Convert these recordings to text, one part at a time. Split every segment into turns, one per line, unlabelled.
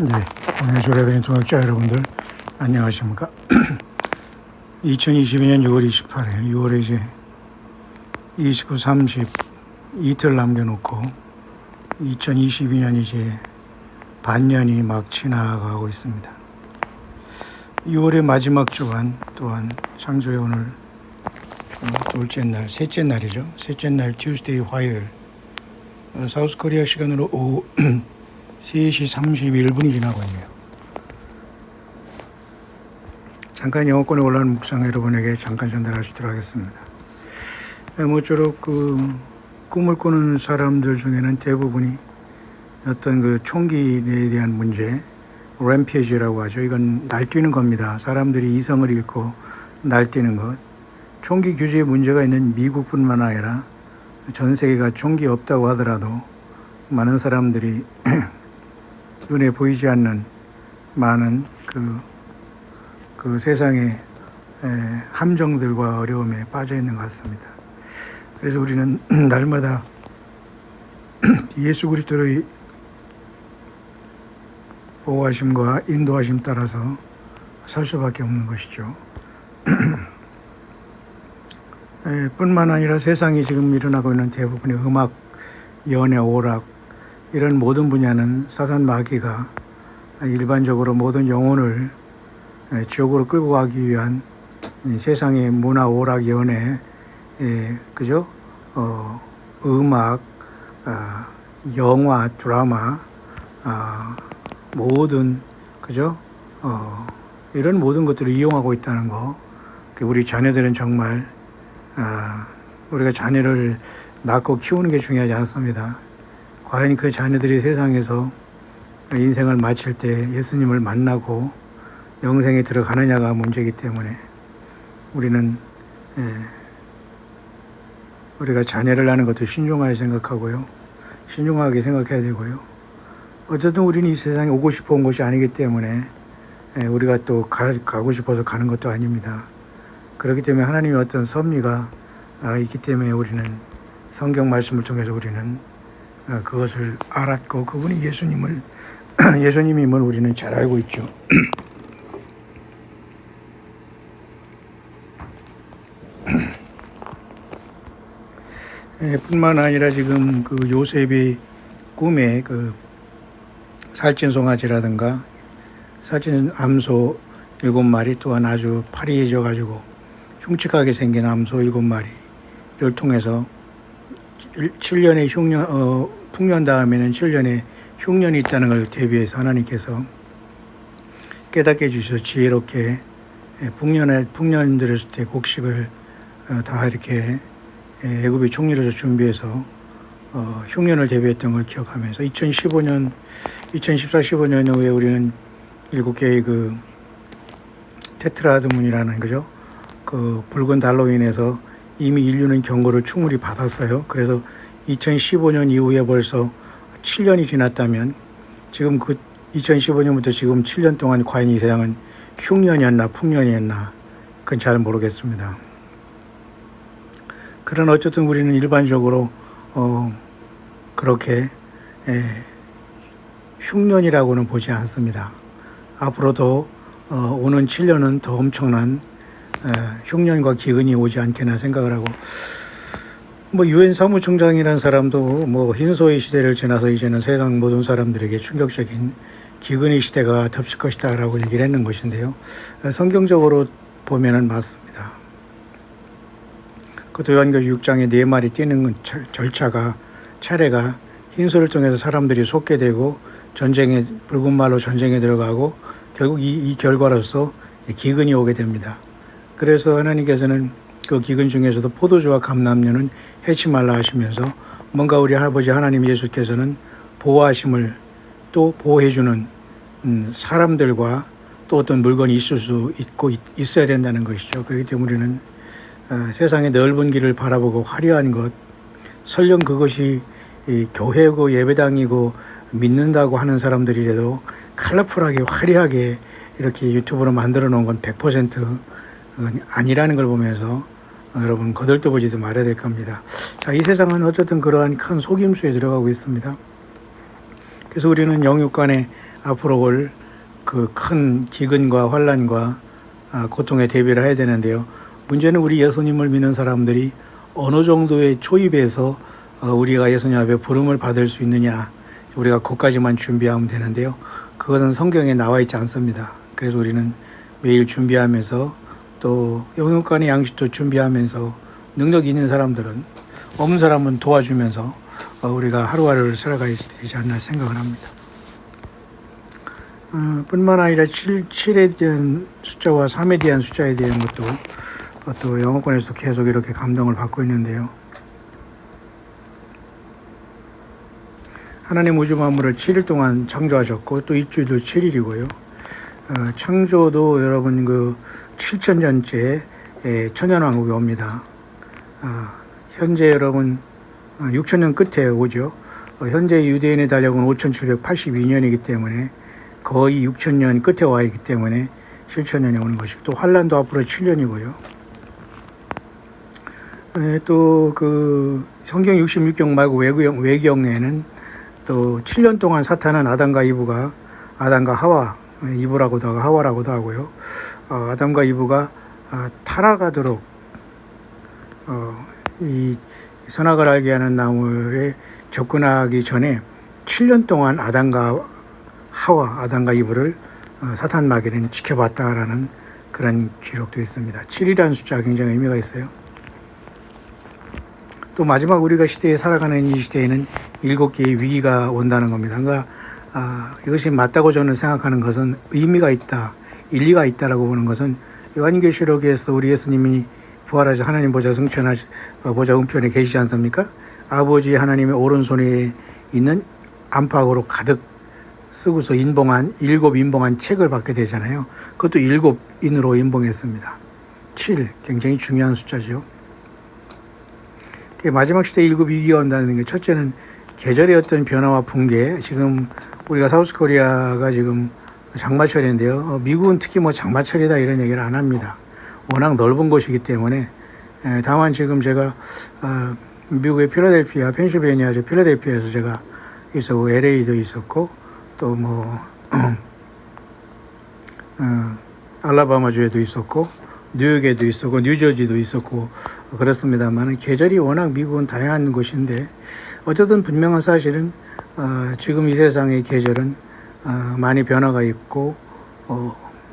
네, 오늘 소리해드린 동역자 여러분들 안녕하십니까? 2022년 6월 28일 6월에 이제 29, 30 이틀 남겨놓고 2022년 이제 반년이 막 지나가고 있습니다. 6월의 마지막 주간 또한 창조의 오늘 둘째 날, 셋째 날이죠. 셋째 날 튜스데이 화요일 사우스 코리아 시간으로 오후 3시 31분이 지나고 있네요. 잠깐 영어권에 올라온 묵상 여러분에게 잠깐 전달할 수 있도록 하겠습니다. 모쪼록 꿈을 꾸는 사람들 중에는 대부분이 어떤 총기에 대한 문제, 램페이지라고 하죠. 이건 날뛰는 겁니다. 사람들이 이성을 잃고 날뛰는 것. 총기 규제에 문제가 있는 미국뿐만 아니라 전 세계가 총기 없다고 하더라도 많은 사람들이 눈에 보이지 않는 많은 그 세상의 함정들과 어려움에 빠져 있는 것 같습니다. 그래서 우리는 날마다 예수 그리스도의 보호하심과 인도하심 따라서 살 수밖에 없는 것이죠. 뿐만 아니라 세상이 지금 일어나고 있는 대부분의 음악, 연애, 오락 이런 모든 분야는 사단 마귀가 일반적으로 모든 영혼을 지옥으로 끌고 가기 위한 세상의 문화, 오락, 연애, 그죠? 음악, 영화, 드라마, 모든 그죠? 이런 모든 것들을 이용하고 있다는 거. 우리 자녀들은 정말 우리가 자녀를 낳고 키우는 게 중요하지 않습니다. 과연 그 자녀들이 세상에서 인생을 마칠 때 예수님을 만나고 영생에 들어가느냐가 문제이기 때문에 우리는 우리가 자녀를 낳는 것도 신중하게 생각하고요. 신중하게 생각해야 되고요. 어쨌든 우리는 이 세상에 오고 싶어 온 것이 아니기 때문에 우리가 또 가고 싶어서 가는 것도 아닙니다. 그렇기 때문에 하나님의 어떤 섭리가 있기 때문에 우리는 성경 말씀을 통해서 우리는 그것을 알았고 그분이 예수님임을 우리는 잘 알고 있죠. 뿐만 아니라 지금 요셉의 꿈에 살찐 송아지라든가 살찐 암소 7마리 또한 아주 파리해져 가지고 흉측하게 생긴 암소 7마리를 통해서 7년의 풍년 다음에는 7년의 흉년이 있다는 걸 대비해서 하나님께서 깨닫게 해주셔서 지혜롭게 풍년 들었을 때 곡식을 다 이렇게 애굽의 총리로서 준비해서 흉년을 대비했던 걸 기억하면서 2014, 15년 후에 우리는 7개의 테트라드문이라는 거죠. 붉은 달로 인해서 이미 인류는 경고를 충분히 받았어요. 그래서 2015년 이후에 벌써 7년이 지났다면 지금 2015년부터 지금 7년 동안 과연 이 세상은 흉년이었나 풍년이었나 그건 잘 모르겠습니다. 그러나 어쨌든 우리는 일반적으로 그렇게 흉년이라고는 보지 않습니다. 앞으로도 오는 7년은 더 엄청난 흉년과 기근이 오지 않겠나 생각을 하고 유엔 사무총장이라는 사람도 흰소의 시대를 지나서 이제는 세상 모든 사람들에게 충격적인 기근의 시대가 덮칠 것이다 라고 얘기를 했는 것인데요. 성경적으로 보면은 맞습니다. 요한계시록 6장에 4마리 뛰는 차례가 흰소를 통해서 사람들이 속게 되고 붉은 말로 전쟁에 들어가고 결국 이 결과로서 기근이 오게 됩니다. 그래서 하나님께서는 그 기근 중에서도 포도주와 감람류는 해치 말라 하시면서 뭔가 우리 아버지 하나님 예수께서는 보호하심을 또 보호해주는 사람들과 또 어떤 물건이 있을 수 있고 있어야 된다는 것이죠. 그렇기 때문에 우리는 세상의 넓은 길을 바라보고 화려한 것, 설령 그것이 교회고 예배당이고 믿는다고 하는 사람들이라도 컬러풀하게 화려하게 이렇게 유튜브로 만들어 놓은 건 100% 아니라는 걸 보면서 여러분 거들떠보지도 말아야 될 겁니다. 자, 이 세상은 어쨌든 그러한 큰 속임수에 들어가고 있습니다. 그래서 우리는 영육간에 앞으로 올 그 큰 기근과 환란과 고통에 대비를 해야 되는데요. 문제는 우리 예수님을 믿는 사람들이 어느 정도의 초입에서 우리가 예수님 앞에 부름을 받을 수 있느냐, 우리가 그것까지만 준비하면 되는데요. 그것은 성경에 나와 있지 않습니다. 그래서 우리는 매일 준비하면서 또 영육간의 양식도 준비하면서 능력 있는 사람들은, 없는 사람은 도와주면서 우리가 하루하루를 살아가야 되지 않나 생각을 합니다. 뿐만 아니라 7에 대한 숫자와 3에 대한 숫자에 대한 것도 또 영어권에서 계속 이렇게 감동을 받고 있는데요. 하나님 우주 만물을 7일 동안 창조하셨고 또 일주일도 7일이고요. 창조도 여러분 그 7천년째 천년왕국이 옵니다. 현재 여러분 6천년 끝에 오죠. 현재 유대인의 달력은 5782년이기 때문에 거의 6천년 끝에 와 있기 때문에 7천년이 오는 것이고, 또 환란도 앞으로 7년이고요. 또 그 성경 66경 말고 외경에는 또 7년 동안 사탄은 아담과 하와, 이브라고도 하고 하와라고도 하고요. 아담과 이브가 타락하도록 이 선악을 알게 하는 나무에 접근하기 전에 7년 동안 아담과 이브를 사탄 마귀는 지켜봤다라는 그런 기록도 있습니다. 7이라는 숫자가 굉장히 의미가 있어요. 또 마지막 우리가 시대에 살아가는 이 시대에는 7개의 위기가 온다는 겁니다. 그러니까 이것이 맞다고 저는 생각하는 것은 의미가 있다, 일리가 있다라고 보는 것은 요한계시록에서 우리 예수님이 부활하셔 하나님 보좌 보좌 우편에 계시지 않습니까? 아버지 하나님의 오른손에 있는 안팎으로 가득 쓰고서 인봉한 7 인봉한 책을 받게 되잖아요. 그것도 7인으로 인봉했습니다. 7, 굉장히 중요한 숫자죠. 마지막 시대에 7 위기가 온다는 게, 첫째는 계절의 어떤 변화와 붕괴. 지금 우리가 사우스코리아가 지금 장마철인데요. 미국은 특히 뭐 장마철이다 이런 얘기를 안 합니다. 워낙 넓은 곳이기 때문에. 다만 지금 제가 미국의 필라델피아, 펜실베니아주 필라델피아에서 제가 있었고, LA도 있었고, 또 뭐 알라바마주에도 있었고, 뉴욕에도 있었고, 뉴저지도 있었고 그렇습니다만, 계절이 워낙 미국은 다양한 곳인데, 어쨌든 분명한 사실은 지금 이 세상의 계절은 많이 변화가 있고,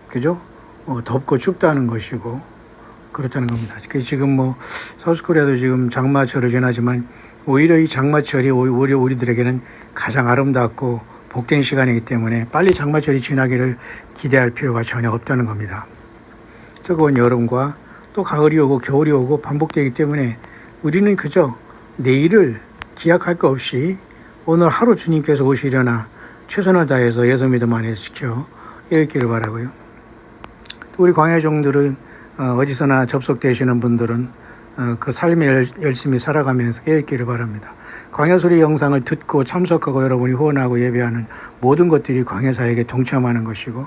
그죠? 덥고 춥다는 것이고 그렇다는 겁니다. 지금 뭐 사우스코리아도 지금 장마철을 지나지만, 오히려 이 장마철이 오히려 우리들에게는 가장 아름답고 복된 시간이기 때문에 빨리 장마철이 지나기를 기대할 필요가 전혀 없다는 겁니다. 뜨거운 여름과 또 가을이 오고 겨울이 오고 반복되기 때문에 우리는 그저 내일을 기약할 것 없이 오늘 하루 주님께서 오시려나 최선을 다해서 예수 믿음 안에 지켜 깨어있기를 바라고요. 우리 광야종들은 어디서나 접속되시는 분들은 그 삶을 열심히 살아가면서 깨어있기를 바랍니다. 광야소리 영상을 듣고 참석하고 여러분이 후원하고 예배하는 모든 것들이 광야사역에 동참하는 것이고,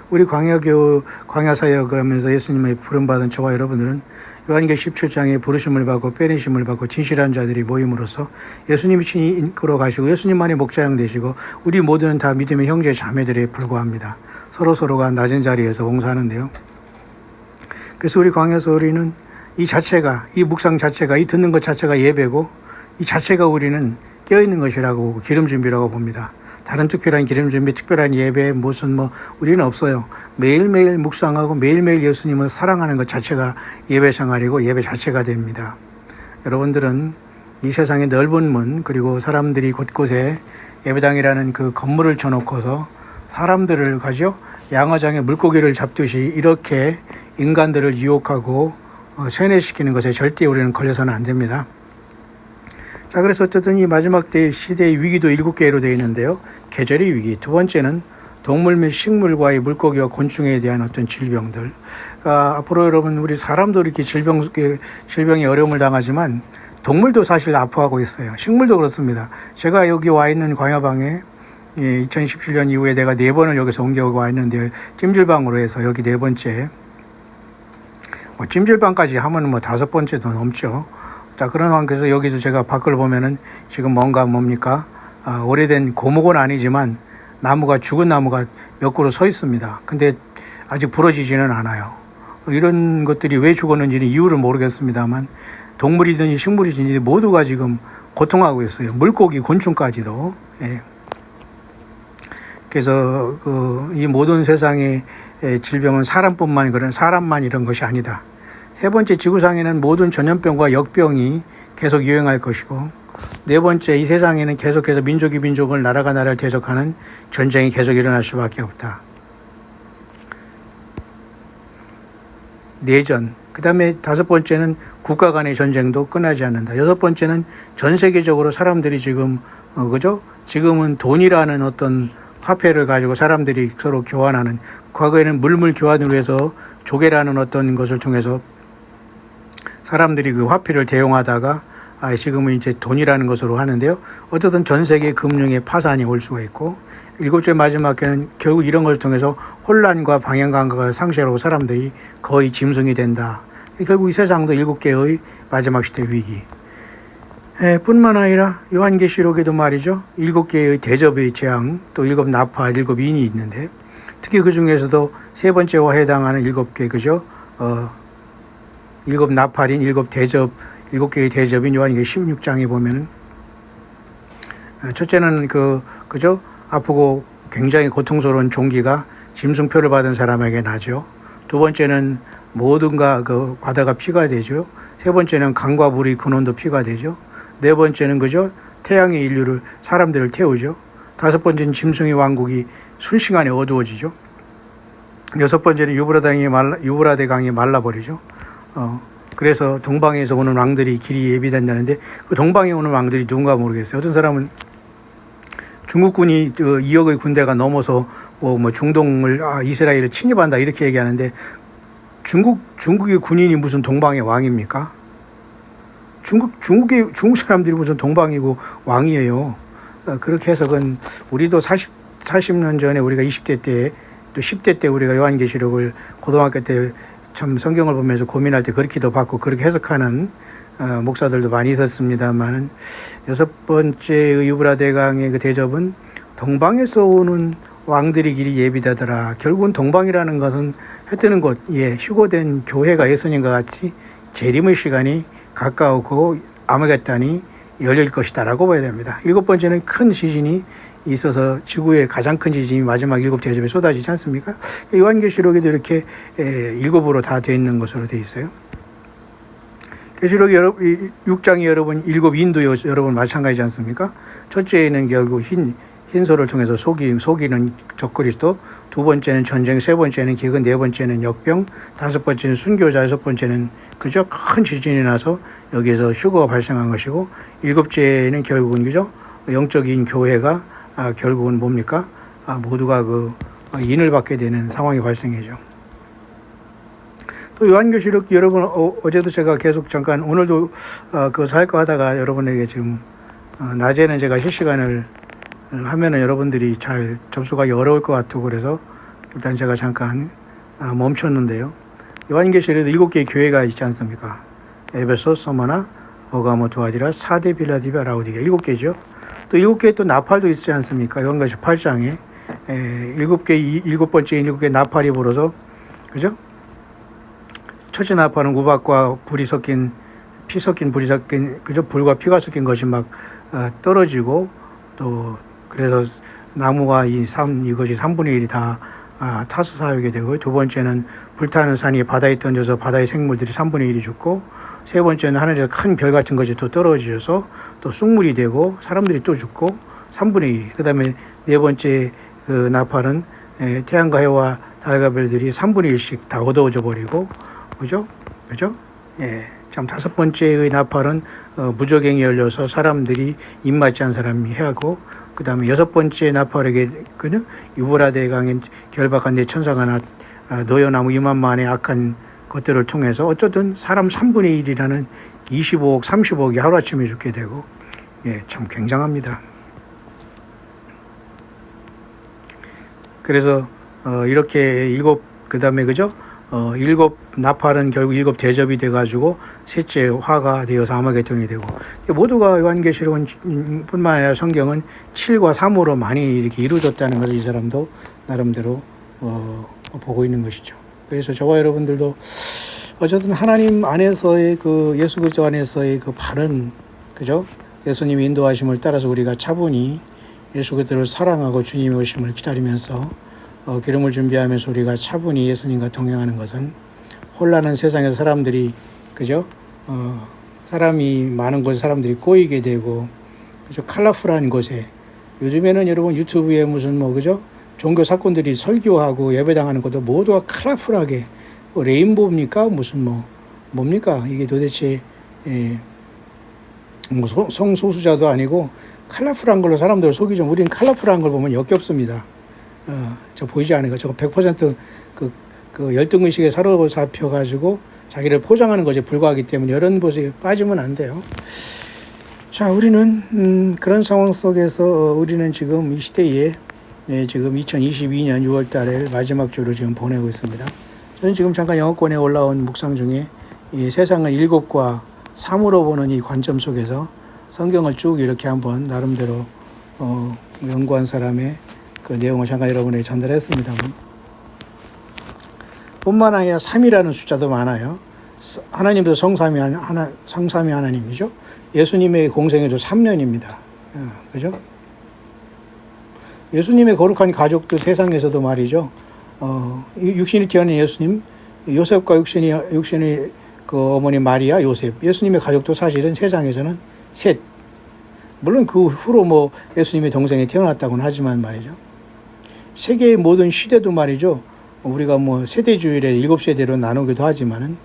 우리 광야사역하면서 예수님의 부름받은 저와 여러분들은 요한계시록 17장에 부르심을 받고 빼내심을 받고 진실한 자들이 모임으로써 예수님이 친히 이끌어 가시고 예수님만이 목자양 되시고, 우리 모두는 다 믿음의 형제 자매들에 불과합니다. 서로가 낮은 자리에서 봉사하는데요. 그래서 우리 광야소리는 이 자체가, 이 묵상 자체가, 이 듣는 것 자체가 예배고, 이 자체가 우리는 깨어있는 것이라고, 기름 준비라고 봅니다. 다른 특별한 기름 준비, 특별한 예배, 무슨 우리는 없어요. 매일매일 묵상하고 매일매일 예수님을 사랑하는 것 자체가 예배 생활이고 예배 자체가 됩니다. 여러분들은 이 세상의 넓은 문, 그리고 사람들이 곳곳에 예배당이라는 그 건물을 쳐놓고서 사람들을 가죠. 양어장에 물고기를 잡듯이 이렇게 인간들을 유혹하고 세뇌시키는 것에 절대 우리는 걸려서는 안 됩니다. 자, 그래서 어쨌든 이 마지막 때 시대의 위기도 7개로 되어 있는데요. 계절의 위기, 두 번째는 동물 및 식물과의 물고기와 곤충에 대한 어떤 질병들. 앞으로 여러분, 우리 사람도 이렇게 질병에 어려움을 당하지만 동물도 사실 아파하고 있어요. 식물도 그렇습니다. 제가 여기 와 있는 광야방에 2017년 이후에 내가 4번을 여기서 옮겨오고 와 있는데, 찜질방으로 해서 여기 4번째, 찜질방까지 하면 5번째도 넘죠. 자, 그런 상황에서 여기서 제가 밖을 보면은 지금 뭡니까? 오래된 고목은 아니지만 나무가 죽은 나무가 몇 그루 서 있습니다. 근데 아직 부러지지는 않아요. 이런 것들이 왜 죽었는지는 이유를 모르겠습니다만 동물이든지 식물이든지 모두가 지금 고통하고 있어요. 물고기, 곤충까지도. 예. 그래서 이 모든 세상의 질병은 사람만 이런 것이 아니다. 세 번째, 지구상에는 모든 전염병과 역병이 계속 유행할 것이고, 네 번째, 이 세상에는 계속해서 민족이 민족을, 나라가 나라를 대적하는 전쟁이 계속 일어날 수밖에 없다. 내전. 그 다음에 다섯 번째는 국가 간의 전쟁도 끝나지 않는다. 여섯 번째는 전 세계적으로 사람들이 지금, 그죠? 지금은 돈이라는 어떤 화폐를 가지고 사람들이 서로 교환하는, 과거에는 물물 교환으로 해서 조개라는 어떤 것을 통해서 사람들이 그 화폐를 대용하다가 지금은 이제 돈이라는 것으로 하는데요. 어쨌든 전 세계 금융의 파산이 올 수가 있고, 일곱째 마지막에는 결국 이런 것을 통해서 혼란과 방향 감각을 상실하고 사람들이 거의 짐승이 된다. 결국 이 세상도 일곱 개의 마지막 시대 위기. 뿐만 아니라 요한계시록에도 말이죠. 일곱 개의 대접의 재앙, 또 일곱 나파, 일곱 인이 있는데, 특히 그 중에서도 세 번째와 해당하는 일곱 개, 그죠? 일곱 나팔인 일곱 대접, 일곱 개의 대접인 요한계시 16장에 보면은, 첫째는 그죠? 아프고 굉장히 고통스러운 종기가 짐승표를 받은 사람에게 나죠. 두 번째는 모든가 바다가 피가 되죠. 세 번째는 강과 물의 근원도 피가 되죠. 네 번째는 그죠? 태양의 인류를, 사람들을 태우죠. 다섯 번째는 짐승의 왕국이 순식간에 어두워지죠. 여섯 번째는 유브라데 강이 말라버리죠. 그래서 동방에서 오는 왕들이 길이 예비된다는데, 그 동방에 오는 왕들이 누군가 모르겠어요. 어떤 사람은 중국군이 2억의 군대가 넘어서 뭐 중동을 이스라엘을 침입한다 이렇게 얘기하는데, 중국의 군인이 무슨 동방의 왕입니까? 중국 사람들이 무슨 동방이고 왕이에요. 그렇게 해서 우리도 40년 전에 우리가 20대 때, 또 10대 때 우리가 요한계시록을 고등학교 때 참 성경을 보면서 고민할 때 그렇게도 받고 그렇게 해석하는 목사들도 많이 있었습니다만은, 여섯 번째 유브라데 강의 그 대접은 동방에서 오는 왕들이 길이 예비되더라. 결국은 동방이라는 것은 해 뜨는 곳, 휴거된 교회가 예수님과 같이 재림의 시간이 가까우고 아마겟단이 열릴 것이다라고 봐야 됩니다. 일곱 번째는 큰 지진이 있어서 지구의 가장 큰 지진이 마지막 일곱 대접에 쏟아지지 않습니까? 요한계시록에도 이렇게 일곱으로 다 되어 있는 것으로 되어 있어요. 계시록 6장이 여러분 일곱 인도 여러분 마찬가지지 않습니까? 첫째는 결국 흰소를 통해서 속이는 적그리스도, 두 번째는 전쟁, 세 번째는 기근, 네 번째는 역병, 다섯 번째는 순교자, 여섯 번째는 그죠? 큰 지진이 나서 여기에서 휴거가 발생한 것이고, 일곱째는 결국은 그죠? 영적인 교회가 결국은 뭡니까? 모두가 인을 받게 되는 상황이 발생해죠. 또 요한계시록 여러분 어제도 제가 계속 잠깐, 오늘도 그거 할까 하다가 여러분에게 지금 낮에는 제가 실시간을 하면은 여러분들이 잘 접속하기 어려울 것 같고, 그래서 일단 제가 잠깐 멈췄는데요. 요한계시록에도 7개의 교회가 있지 않습니까? 에베소, 서머나, 버가모, 두아디라, 사데, 빌라델피아, 라오디게 7개죠. 또 7개의 또 나팔도 있지 않습니까? 요한계시록 8장에 7개, 7번째 7개 나팔이 불어서, 그죠? 첫째 나팔은 우박과 불이 섞인, 피 섞인 불이 섞인, 그죠? 불과 피가 섞인 것이 막 떨어지고, 또 그래서 나무가 이것이 3분의 1이 다 타서 사용이 되고, 두 번째는 불타는 산이 바다에 던져서 바다의 생물들이 3분의 1이 죽고, 세 번째는 하늘에서 큰 별 같은 것이 또 떨어져서 또 쑥물이 되고 사람들이 또 죽고 3분의 1. 그 다음에 네 번째 나팔은 태양과 해와 달과 별들이 3분의 1씩 다 어두워져 버리고, 그죠? 참 다섯 번째의 나팔은 무저갱이 열려서 사람들이 입맞지 않은 사람이 해하고, 그 다음에 여섯 번째 나팔에게 유브라데 강에 결박한 네 천사가 노여나무 2만만의 악한 것들을 통해서 어쨌든 사람 3분의 1이라는 25억, 30억이 하루아침에 죽게 되고, 참 굉장합니다. 그래서 이렇게 그 다음에 그죠? 일곱 나팔은 결국 일곱 대접이 돼가지고 셋째 화가 되어서 아마겟돈이 되고, 모두가 요한계시록은 뿐만 아니라 성경은 7과 3으로 많이 이렇게 이루어졌다는 것을 이 사람도 나름대로 보고 있는 것이죠. 그래서 저와 여러분들도 어쨌든 하나님 안에서의 그 예수 그리스도 안에서의 그 바른, 그죠? 예수님의 인도하심을 따라서 우리가 차분히 예수 그리스도를 사랑하고 주님의 오심을 기다리면서 기름을 준비하면서 우리가 차분히 예수님과 동행하는 것은, 혼란한 세상에서 사람들이, 그죠? 사람이 많은 곳에 사람들이 꼬이게 되고, 그죠? 컬러풀한 곳에, 요즘에는 여러분 유튜브에 무슨 그죠? 종교 사건들이 설교하고 예배당하는 것도 모두가 컬러풀하게, 레인보우입니까? 무슨 뭡니까? 이게 도대체, 성소수자도 아니고 컬러풀한 걸로 사람들을 속이죠. 우리는 컬러풀한 걸 보면 역겹습니다. 저 보이지 않은 거, 저거 100% 그 열등의식에 사로잡혀가지고 자기를 포장하는 것에 불과하기 때문에 이런 곳에 빠지면 안 돼요. 자, 우리는 그런 상황 속에서 우리는 지금 이 시대에 지금 2022년 6월 달에 마지막 주를 지금 보내고 있습니다. 저는 지금 잠깐 영어권에 올라온 묵상 중에 이 세상을 7과 3으로 보는 이 관점 속에서 성경을 쭉 이렇게 한번 나름대로 연구한 사람의 그 내용을 잠깐 여러분에게 전달했습니다만, 뿐만 아니라 3이라는 숫자도 많아요. 하나님도 성삼위 하나님이죠. 예수님의 공생애도 3년입니다. 그죠? 예수님의 거룩한 가족도 세상에서도 말이죠. 육신이 태어난 예수님, 요셉과 육신의 그 어머니 마리아, 요셉, 예수님의 가족도 사실은 세상에서는 셋. 물론 그 후로 예수님의 동생이 태어났다고는 하지만 말이죠. 세계의 모든 시대도 말이죠. 우리가 세대주일에 7세대로 나누기도 하지만은,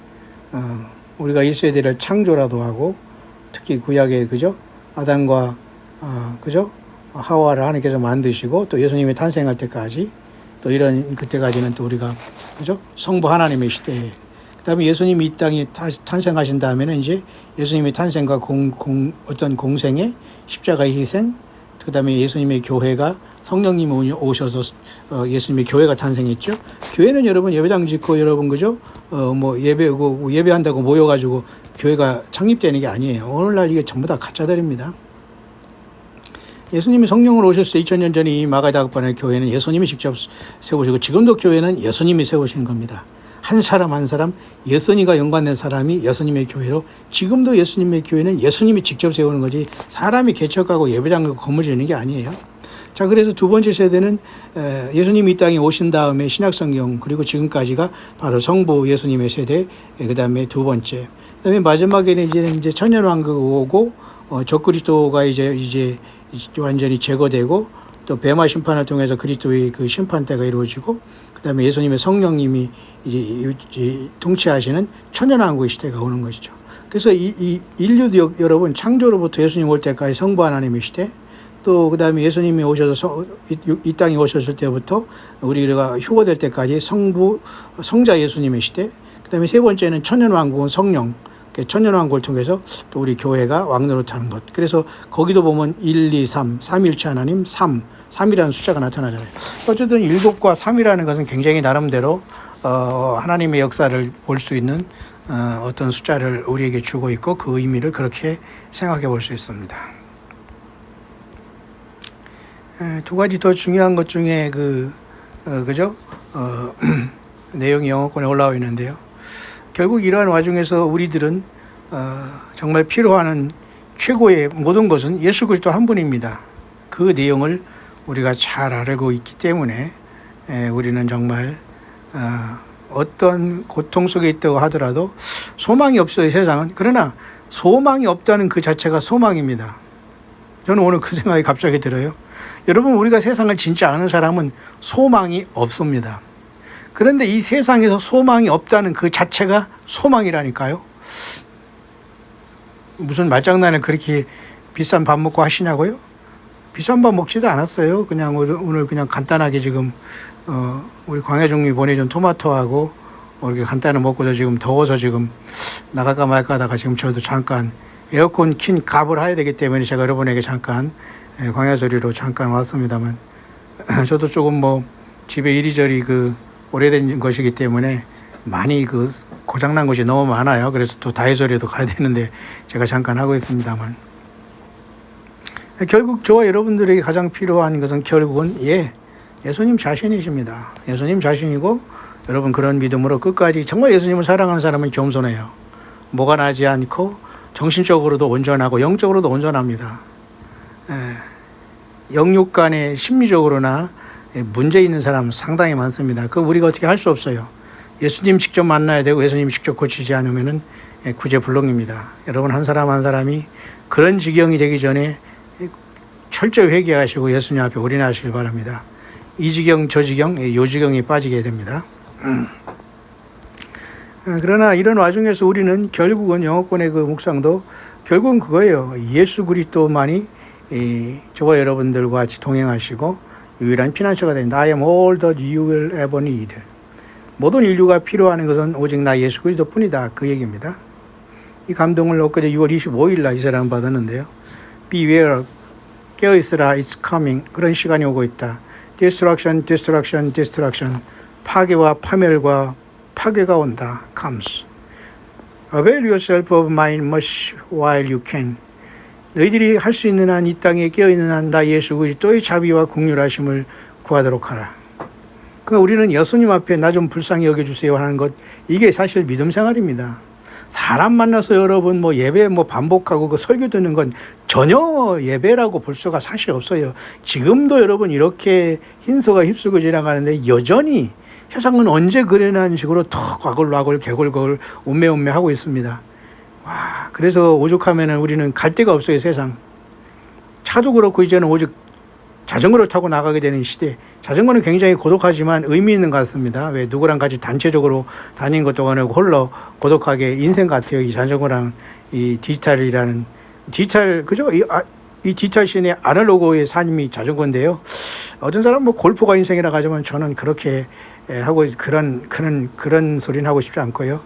우리가 1세대를 창조라도 하고, 특히 구약에, 그죠? 아담과, 그죠? 하와를 하나님께서 만드시고, 또 예수님이 탄생할 때까지, 또 그때까지는 또 우리가, 그죠? 성부 하나님의 시대에, 그 다음에 예수님이 이 땅에 탄생하신 다음에는 이제 예수님의 탄생과 어떤 공생의 십자가의 희생, 그 다음에 예수님의 교회가 성령님이 오셔서 예수님의 교회가 탄생했죠. 교회는 여러분 예배당 짓고 여러분, 그죠? 예배한다고 모여가지고 교회가 창립되는 게 아니에요. 오늘날 이게 전부 다 가짜들입니다. 예수님이 성령으로 오셨을 때 2000년 전에 이 마가다락방의 교회는 예수님이 직접 세우시고, 지금도 교회는 예수님이 세우시는 겁니다. 한 사람 한 사람, 예수님과 연관된 사람이 예수님의 교회로, 지금도 예수님의 교회는 예수님이 직접 세우는 거지 사람이 개척하고 예배당을 건물 짓는 게 아니에요. 자, 그래서 두 번째 세대는 예수님이 이 땅에 오신 다음에 신약성경, 그리고 지금까지가 바로 성부 예수님의 세대, 그 다음에 두 번째, 그 다음에 마지막에는 이제 천년왕국 오고 적그리스도가 이제 완전히 제거되고, 또 뱀마 심판을 통해서 그리스도의 그 심판 때가 이루어지고, 그 다음에 예수님의 성령님이 이제 통치하시는 천년왕국의 시대가 오는 것이죠. 그래서 이 인류도 여러분 창조로부터 예수님 올 때까지 성부 하나님의 시대, 또 그 다음에 예수님이 오셔서 이 땅에 오셨을 때부터 우리가 휴거될 때까지 성자 예수님의 시대, 그 다음에 세 번째는 천년왕국은 성령, 천년왕국을 통해서 또 우리 교회가 왕노릇하는 것. 그래서 거기도 보면 1, 2, 3, 삼일체 하나님, 3이라는 숫자가 나타나잖아요. 어쨌든 7과 3이라는 것은 굉장히 나름대로 하나님의 역사를 볼 수 있는 어떤 숫자를 우리에게 주고 있고, 그 의미를 그렇게 생각해 볼 수 있습니다. 두 가지 더 중요한 것 중에 그죠? 내용이 영어권에 올라와 있는데요. 결국 이러한 와중에서 우리들은 정말 필요한 최고의 모든 것은 예수 그리스도 한 분입니다. 그 내용을 우리가 잘 알고 있기 때문에 우리는 정말 어떤 고통 속에 있다고 하더라도 소망이 없어요, 세상은. 그러나 소망이 없다는 그 자체가 소망입니다. 저는 오늘 그 생각이 갑자기 들어요. 여러분, 우리가 세상을 진짜 아는 사람은 소망이 없습니다. 그런데 이 세상에서 소망이 없다는 그 자체가 소망이라니까요. 무슨 말장난을 그렇게 비싼 밥 먹고 하시냐고요? 비싼 밥 먹지도 않았어요. 그냥 오늘 그냥 간단하게 지금 우리 광혜종이 보내준 토마토하고 이렇게 간단히 먹고서 지금 더워서 지금 나갈까 말까 하다가 지금 저도 잠깐 에어컨 킨 값을 해야 되기 때문에 제가 여러분에게 잠깐 광야소리로 잠깐 왔습니다만, 저도 조금 집에 이리저리 오래된 것이기 때문에 많이 그 고장난 것이 너무 많아요. 그래서 또 다이소리에도 가야 되는데 제가 잠깐 하고 있습니다만, 결국 저와 여러분들에게 가장 필요한 것은 결국은 예수님 자신이십니다. 예수님 자신이고, 여러분 그런 믿음으로 끝까지 정말 예수님을 사랑하는 사람은 겸손해요. 뭐가 나지 않고 정신적으로도 온전하고 영적으로도 온전합니다. 영육 간에 심리적으로나 문제 있는 사람 상당히 많습니다. 그거 우리가 어떻게 할 수 없어요. 예수님 직접 만나야 되고 예수님 직접 고치지 않으면은 구제불능입니다. 여러분 한 사람 한 사람이 그런 지경이 되기 전에 철저히 회개하시고 예수님 앞에 올인하시길 바랍니다. 이 지경 저 지경 요 지경에 빠지게 됩니다. 그러나 이런 와중에서 우리는 결국은 영어권의 그 묵상도 결국은 그거예요. 예수 그리스도만이 저와 여러분들과 같이 동행하시고 유일한 피난처가 된다. I am all that you will ever need. 모든 인류가 필요한 것은 오직 나 예수 그리스도 뿐이다. 그 얘기입니다. 이 감동을 엊그제 6월 25일 날 이 사람 받았는데요. Beware, 깨어있으라, it's coming. 그런 시간이 오고 있다. Destruction, destruction, destruction. 파괴와 파멸과 파괴가 온다. comes. Avail yourself of my mercy while you can. 너희들이 할 수 있는 한 이 땅에 깨어있는 한 나 예수 그리스도의 자비와 긍휼하심을 구하도록 하라. 그러니까 우리는 예수님 앞에 나 좀 불쌍히 여겨주세요 하는 것, 이게 사실 믿음 생활입니다. 사람 만나서 여러분 예배 반복하고 그 설교 듣는 건 전혀 예배라고 볼 수가 사실 없어요. 지금도 여러분 이렇게 흰소가 휩쓰고 지나가는데 여전히 세상은 언제 그래라는 식으로 턱 와글와글 개골골 운매운매 하고 있습니다. 와, 그래서 오죽하면은 우리는 갈 데가 없어요. 세상 차도 그렇고 이제는 오직 자전거를 타고 나가게 되는 시대. 자전거는 굉장히 고독하지만 의미 있는 것 같습니다. 왜 누구랑 같이 단체적으로 다니는 것도 아니고 홀로 고독하게 인생 같아요. 이 자전거랑 이 디지털이라는 디지털 그죠? 이 디지털 시대의 아날로그의 삶이 자전거인데요. 어떤 사람은 골프가 인생이라고 하지만 저는 그렇게 하고 그런 소리는 하고 싶지 않고요.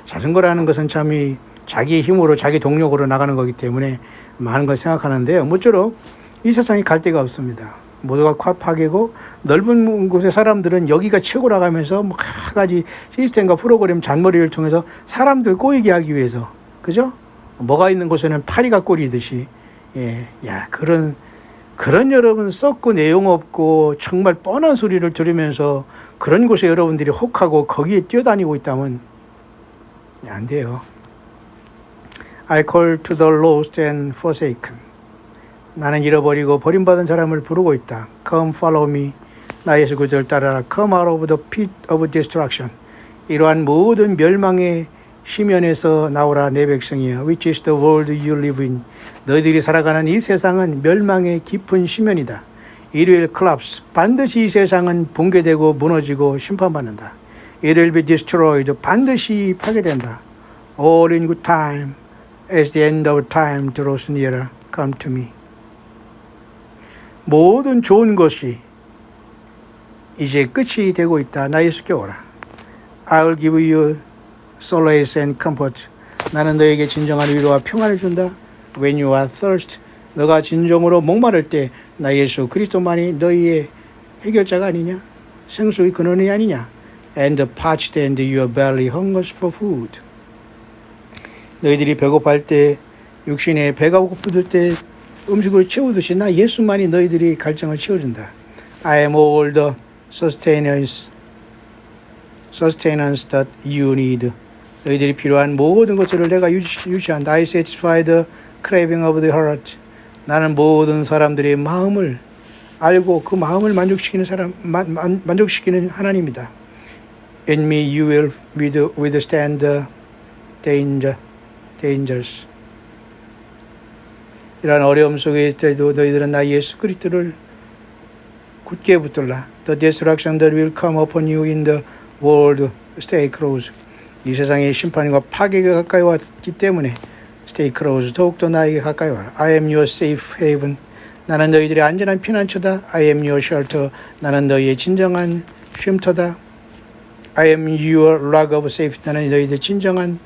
자전거라는 것은 참 자기 힘으로 자기 동력으로 나가는 거기 때문에 많은 걸 생각하는데요. 모쪼록 이 세상에 갈 데가 없습니다. 모두가 파괴고 넓은 곳의 사람들은 여기가 최고라고 하면서 여러 가지 시스템과 프로그램 잔머리를 통해서 사람들 꼬이게 하기 위해서, 그죠? 뭐가 있는 곳에는 파리가 꼬리듯이, 그런 여러분 썩고 내용 없고 정말 뻔한 소리를 들으면서 그런 곳에 여러분들이 혹하고 거기에 뛰어다니고 있다면 안 돼요. I call to the lost and forsaken. 나는 잃어버리고 버림받은 사람을 부르고 있다. Come follow me. 나 예수 그리스도를 따라라. Come out of the pit of destruction. 이러한 모든 멸망의 심연에서 나오라 내 백성이여. Which is the world you live in. 너희들이 살아가는 이 세상은 멸망의 깊은 심연이다. It will collapse. 반드시 이 세상은 붕괴되고 무너지고 심판받는다. It will be destroyed. 반드시 파괴된다. All in good time. As the end of time draws nearer. Come to me. 모든 좋은 것이 이제 끝이 되고 있다. 나 예수께 오라. I will give you solace and comfort. 나는 너에게 진정한 위로와 평안을 준다. When you are thirsty. 너가 진정으로 목마를 때 나 예수 그리스도만이 너희의 해결자가 아니냐? 생수의 근원이 아니냐? And parched and your belly hungers for food. 너희들이 배고플 때, 육신에 배가 고프들 때 음식을 채우듯이 나 예수만이 너희들이 갈증을 채워준다. I am all the sustenance that you need. 너희들이 필요한 모든 것들을 내가 유지한다. I satisfy the craving of the heart. 나는 모든 사람들의 마음을 알고 그 마음을 만족시키는 하나님이다. In me you will withstand the dangers. 이러한 어려움 속에 있을 때도 너희들은 나 예수 그리스도를 굳게 붙들라. The destruction that will come upon you in the world, stay close. 이 세상의 심판과 파괴가 가까이 왔기 때문에 stay close. 더욱더 나에게 가까이 와라. I am your safe haven. 나는 너희들의 안전한 피난처다. I am your shelter. 나는 너희의 진정한 쉼터다. I am your rock of safety. 나는 너희들의 진정한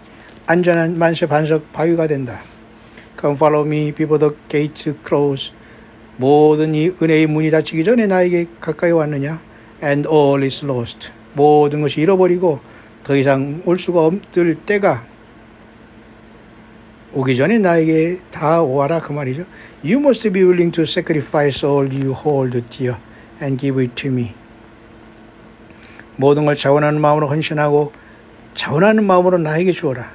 안전한 만세 반석 바위가 된다. Come follow me before the gates close. 모든 이 은혜의 문이 닫히기 전에 나에게 가까이 왔느냐? And all is lost. 모든 것이 잃어버리고 더 이상 올 수가 없을 때가 오기 전에 나에게 다 오아라 그 말이죠. You must be willing to sacrifice all you hold dear and give it to me. 모든 걸 자원하는 마음으로 헌신하고 자원하는 마음으로 나에게 주어라.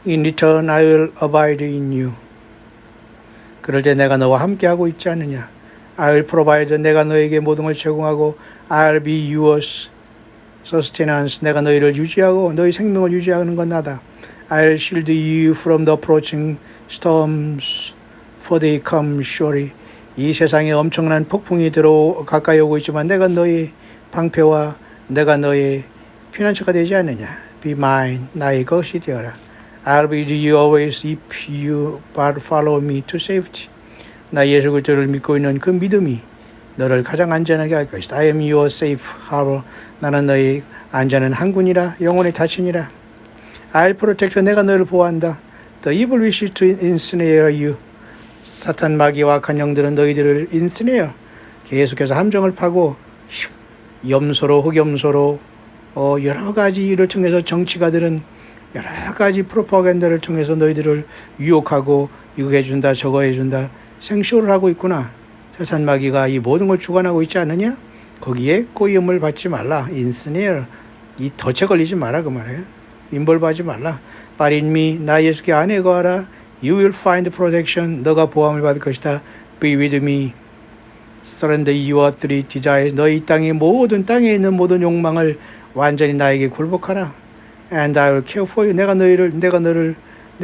In return I will abide in you. 그럴 때 내가 너와 함께하고 있지 않느냐. I will provide. 내가 너에게 모든 걸 제공하고 I'll be yours sustenance. 내가 너희를 유지하고 너희 생명을 유지하는 건 나다. I'll shield you from the approaching storms for they come surely. 이 세상에 엄청난 폭풍이 가까이 오고 있지만 내가 너의 방패와 내가 너의 피난처가 되지 않느냐. Be mine. 나의 것이 되어라. I'll be with you always if you but follow me to safety. 나 예수 그리스도를 믿고 있는 그 믿음이 너를 가장 안전하게 할 것이다. I am your safe harbor. 나는 너의 안전한 항군이라 영혼의 다친이라. I'll protect. 내가 너를 보호한다. The evil wishes to ensnare you. 사탄 마귀와 악한 영들은 너희들을 ensnare. 계속해서 함정을 파고 염소로 흑염소로 여러 가지 일을 통해서 정치가들은 여러 가지 프로파간다를 통해서 너희들을 유혹하고 이거 해준다 저거 해준다 생쇼를 하고 있구나. 사탄 마귀가 이 모든 걸 주관하고 있지 않느냐? 거기에 꼬임을 받지 말라. ensnare. 이 덫에 걸리지 마라 그 말이에요. 임벌받지 말라. But in me. 나 예수께 안에 거하라. You will find protection. 너가 보호함을 받을 것이다. Be with me. Surrender your three desires. 너희 땅에 있는 모든 욕망을 완전히 나에게 굴복하라. And I will care for you. 내가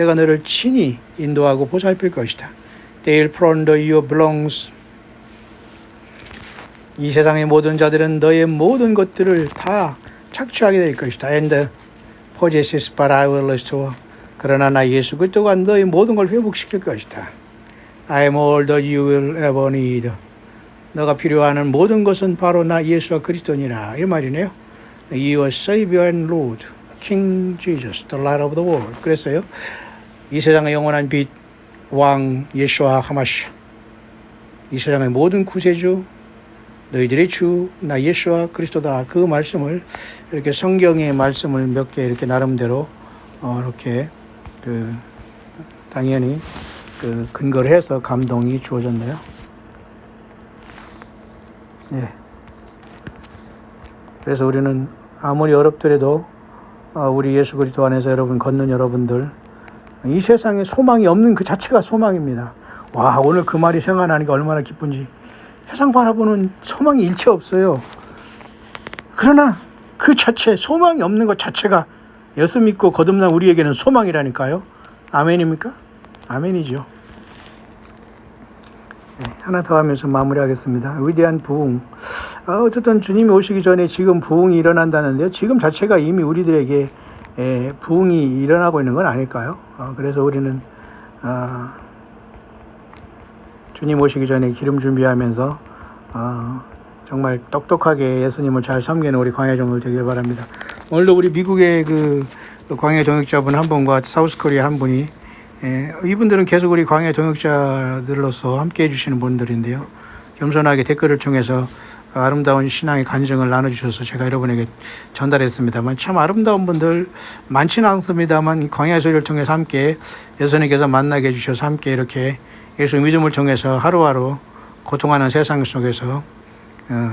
너를 친히 인도하고 보살필 것이다. They will plunder your belongings. 이 세상의 모든 자들은 너의 모든 것들을 다 착취하게 될 것이다. And possesses but I will restore. 그러나 나 예수 그리스도가 너의 모든 걸 회복시킬 것이다. I am all that you will ever need. 너가 필요하는 모든 것은 바로 나 예수와 그리스도니라. 이 말이네요. Your Savior and Lord, King Jesus, the Light of the World. 그랬어요. 이 세상의 영원한 빛, 왕 예수와 하마시아. 이 세상의 모든 구세주, 너희들의 주, 나 예수와 그리스도다. 그 말씀을 이렇게 성경의 말씀을 몇 개 이렇게 나름대로 이렇게 당연히 근거를 해서 감동이 주어졌네요. 네. 그래서 우리는 아무리 어렵더라도 우리 예수 그리스도 안에서 여러분 걷는 여러분들 이 세상에 소망이 없는 그 자체가 소망입니다. 와, 오늘 그 말이 생각나니까 얼마나 기쁜지. 세상 바라보는 소망이 일체 없어요. 그러나 그 자체 소망이 없는 것 자체가 예수 믿고 거듭난 우리에게는 소망이라니까요. 아멘입니까? 아멘이죠. 네, 하나 더 하면서 마무리하겠습니다. 위대한 부흥. 어쨌든 주님이 오시기 전에 지금 부흥이 일어난다는데요. 지금 자체가 이미 우리들에게 부흥이 일어나고 있는 건 아닐까요? 그래서 우리는 주님 오시기 전에 기름 준비하면서 정말 똑똑하게 예수님을 잘 섬기는 우리 광야 종들 되길 바랍니다. 오늘도 우리 미국의 그 광야 동역자분 한 분과 사우스코리아 한 분이 이분들은 계속 우리 광야 동역자들로서 함께 해주시는 분들인데요. 겸손하게 댓글을 통해서 아름다운 신앙의 간증을 나눠주셔서 제가 여러분에게 전달했습니다만 참 아름다운 분들 많지는 않습니다만 광야의 소리를 통해서 함께 예수님께서 만나게 해주셔서 함께 이렇게 예수 믿음을 통해서 하루하루 고통하는 세상 속에서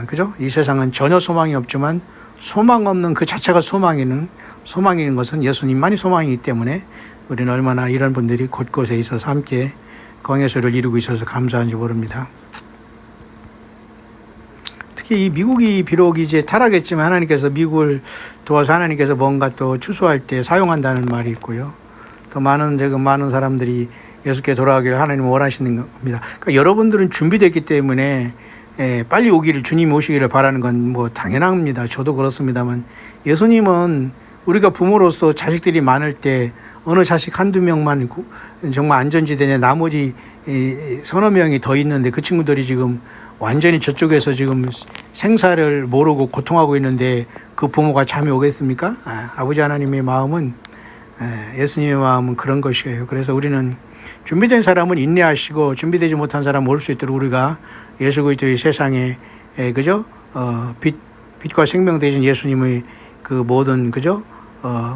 그죠? 이 세상은 전혀 소망이 없지만 소망 없는 그 자체가 소망인 것은 예수님만이 소망이기 때문에 우리는 얼마나 이런 분들이 곳곳에 있어서 함께 광야의 소리를 이루고 있어서 감사한지 모릅니다. 특히 이 미국이 비록 이제 타락했지만 하나님께서 미국을 도와서 하나님께서 뭔가 또 추수할 때 사용한다는 말이 있고요. 또 많은 사람들이 예수께 돌아가기를 하나님은 원하시는 겁니다. 그러니까 여러분들은 준비됐기 때문에 빨리 오기를 주님이 오시기를 바라는 건 뭐 당연합니다. 저도 그렇습니다만 예수님은 우리가 부모로서 자식들이 많을 때 어느 자식 한두 명만 정말 안전지대에 나머지 서너 명이 더 있는데 그 친구들이 지금 완전히 저쪽에서 지금 생사를 모르고 고통하고 있는데 그 부모가 잠이 오겠습니까? 아버지 하나님의 마음은 예수님의 마음은 그런 것이에요. 그래서 우리는 준비된 사람은 인내하시고 준비되지 못한 사람은 올 수 있도록 우리가 예수 그리스도의 세상에 그죠? 빛과 생명 되신 예수님의 그 모든 그죠?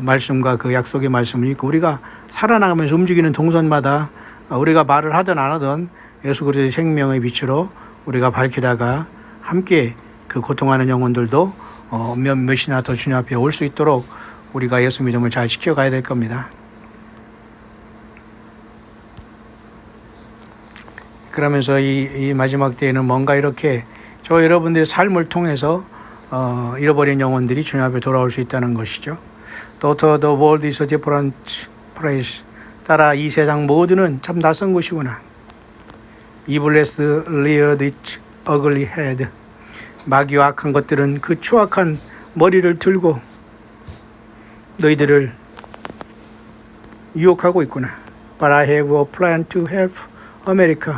말씀과 그 약속의 말씀을 읽고 우리가 살아나가면서 움직이는 동선마다 우리가 말을 하든 안 하든 예수 그리스도의 생명의 빛으로 우리가 밝히다가 함께 그 고통하는 영혼들도 몇몇이나 더 주님 앞에 올 수 있도록 우리가 예수 믿음을 잘 지켜가야 될 겁니다. 그러면서 이 마지막 때에는 뭔가 이렇게 저 여러분들의 삶을 통해서 잃어버린 영혼들이 주님 앞에 돌아올 수 있다는 것이죠. Daughter, the world is a different place. 따라 이 세상 모두는 참 낯선 곳이구나. Evil has reared its ugly head. 마귀와 악한 것들은 그 추악한 머리를 들고 너희들을 유혹하고 있구나. But I have a plan to help America.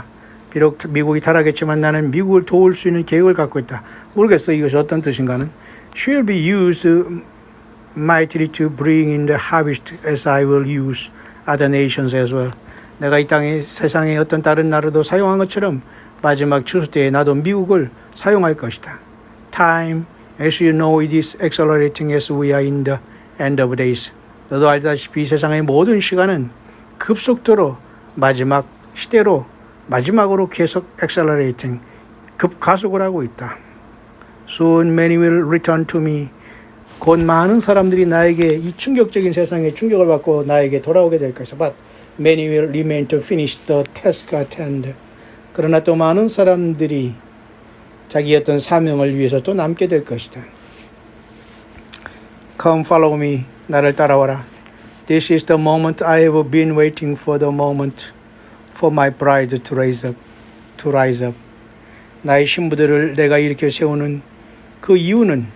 비록 미국이 타락했지만 나는 미국을 도울 수 있는 계획을 갖고 있다. 모르겠어 이것이 어떤 뜻인가는. She'll be used mightily to bring in the harvest as I will use other nations as well. 내가 이 땅에 세상의 어떤 다른 나라도 사용한 것처럼 마지막 추수 때에 나도 미국을 사용할 것이다. Time, as you know, it is accelerating as we are in the end of days. 너도 알다시피 이 세상의 모든 시간은 급속도로 마지막 시대로 마지막으로 계속 accelerating, 급가속을 하고 있다. Soon many will return to me. 곧 많은 사람들이 나에게 이 충격적인 세상에 충격을 받고 나에게 돌아오게 될 것이다. But many will remain to finish the task at hand. 그러나 또 많은 사람들이 자기 어떤 사명을 위해서 또 남게 될 것이다. Come follow me. 나를 따라와라. This is the moment I have been waiting for, the moment for my bride to rise up. 나의 신부들을 내가 일으켜 세우는 그 이유는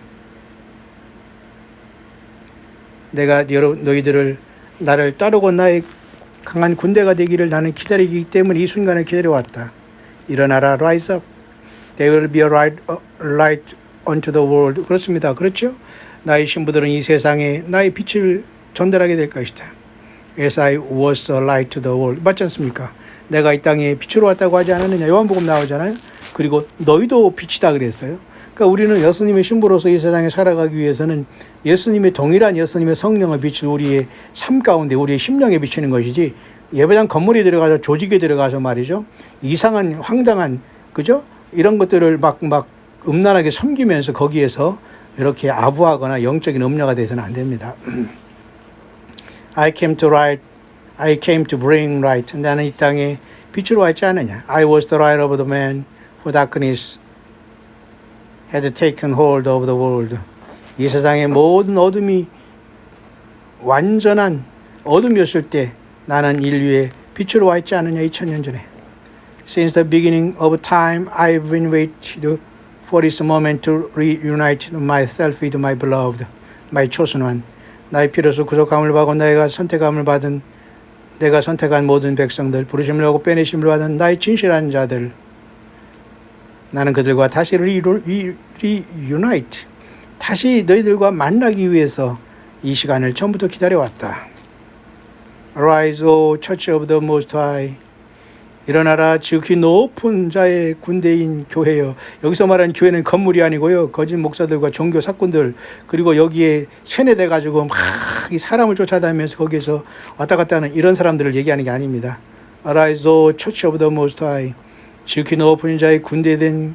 내가 너희들을 나를 따르고 나의 강한 군대가 되기를 나는 기다리기 때문에 이 순간을 기다려왔다. 일어나라, rise up. They will be a light unto the world. 그렇습니다. 그렇죠? 나의 신부들은 이 세상에 나의 빛을 전달하게 될 것이다. As I was a light to the world. 맞지 않습니까? 내가 이 땅에 빛으로 왔다고 하지 않았느냐. 요한복음 나오잖아요. 그리고 너희도 빛이다 그랬어요. 그러니까 우리는 예수님의 신부로서 이 세상에 살아가기 위해서는 예수님의 동일한 예수님의 성령의 빛을 우리의 삶 가운데 우리의 심령에 비치는 것이지 예배당 건물에 들어가서 조직에 들어가서 말이죠. 이상한 황당한 그죠? 이런 것들을 막 음란하게 섬기면서 거기에서 이렇게 아부하거나 영적인 음녀가 돼서는 안 됩니다. I came to bring light. 나는 이 땅에 빛으로 왔지 않느냐. I was the light of the man who darkness had taken hold of the world. 이 세상의 모든 어둠이 완전한 어둠이었을 때 나는 인류의 빛으로 와 있지 않느냐 2000년 전에. Since the beginning of time I've been waiting for this moment to reunite myself with my beloved, my chosen one. 나의 피로서 구속함을 받고 내가 선택함을 받은 내가 선택한 모든 백성들, 부르심을 하고 빼내심을 받은 나의 진실한 자들. 나는 그들과 다시 reunite, 다시 너희들과 만나기 위해서 이 시간을 처음부터 기다려왔다. Arise, O Church of the Most High. 일어나라 지극히 높은 자의 군대인 교회여. 여기서 말하는 교회는 건물이 아니고요. 거짓 목사들과 종교 사건들 그리고 여기에 세뇌돼 가지고 막 이 사람을 쫓아다니면서 거기에서 왔다 갔다 하는 이런 사람들을 얘기하는 게 아닙니다. Arise, O Church of the Most High. 지극히 높은 자의 군대된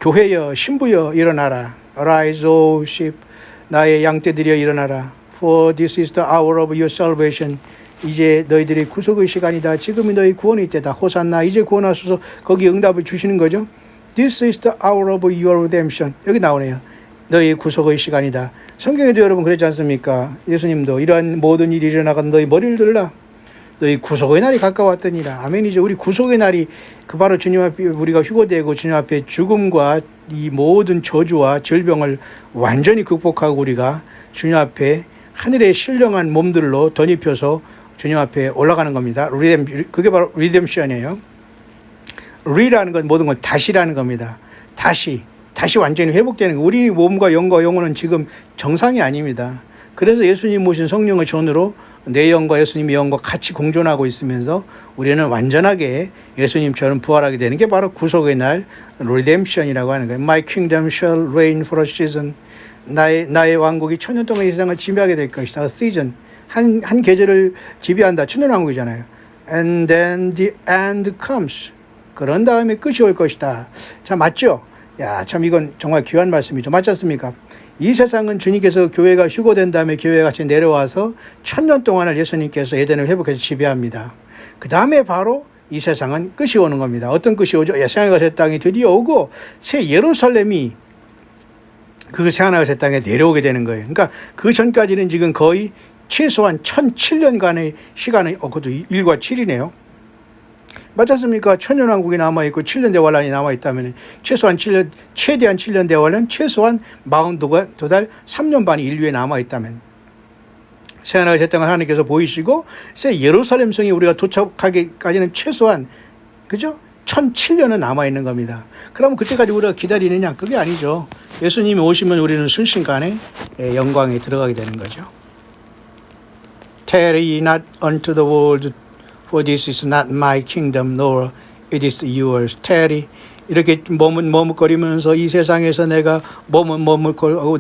교회여 신부여 일어나라. Arise, O sheep. 나의 양떼들이여 일어나라. For this is the hour of your salvation. 이제 너희들의 구속의 시간이다. 지금이 너희 구원의 때다. 호산나 이제 구원하소서. 거기 응답을 주시는 거죠. This is the hour of your redemption. 여기 나오네요. 너희 구속의 시간이다. 성경에도 여러분 그랬지 않습니까? 예수님도 이러한 모든 일이 일어나가는 너희 머리를 들라. 너희 구속의 날이 가까웠더니라. 아멘이죠. 우리 구속의 날이 그 바로 주님 앞에 우리가 휴거되고 주님 앞에 죽음과 이 모든 저주와 질병을 완전히 극복하고 우리가 주님 앞에 하늘의 신령한 몸들로 덧입혀서 주님 앞에 올라가는 겁니다. 그게 바로 리뎀션이에요. 리라는 건 모든 걸 다시라는 겁니다. 다시 완전히 회복되는 거. 우리 몸과 영과 영혼은 지금 정상이 아닙니다. 그래서 예수님 모신 성령의 전으로 내 영과 예수님의 영과 같이 공존하고 있으면서 우리는 완전하게 예수님처럼 부활하게 되는 게 바로 구속의 날 리뎀션이라고 하는 거예요. My kingdom shall reign for a season. 나의 왕국이 천년 동안 이 세상을 지배하게 될 것이다. season. 한 계절을 지배한다. 천년 왕국이잖아요. And then the end comes. 그런 다음에 끝이 올 것이다. 자, 맞죠? 야, 참 이건 정말 귀한 말씀이죠. 맞지 않습니까? 이 세상은 주님께서 교회가 휴거된 다음에 교회가 같이 내려와서 천년 동안을 예수님께서 에덴을 회복해서 지배합니다. 그 다음에 바로 이 세상은 끝이 오는 겁니다. 어떤 끝이 오죠? 새하늘과 새 땅이 드디어 오고 새 예루살렘이 그 새하늘과 새 땅에 내려오게 되는 거예요. 그러니까 그 전까지는 지금 거의 최소한 1007년간의 시간이 그것도 1과 7이네요. 맞지 않습니까? 천년왕국이 남아있고 7년 대환란이 남아있다면 최소한 7년, 최대한 7년 대환란, 최소한 42달 3년 반이 인류에 남아있다면 새하늘과 새 땅을 하나님께서 보이시고 새 예루살렘 성에 우리가 도착하기까지는 최소한 그죠? 1007년은 남아있는 겁니다. 그럼 그때까지 우리가 기다리느냐? 그게 아니죠. 예수님이 오시면 우리는 순식간에 영광에 들어가게 되는 거죠. Tarry not unto the world, for this is not my kingdom, nor it is yours. Tarry. 이렇게 머뭇거리면서 이 세상에서 내가 머뭇거리고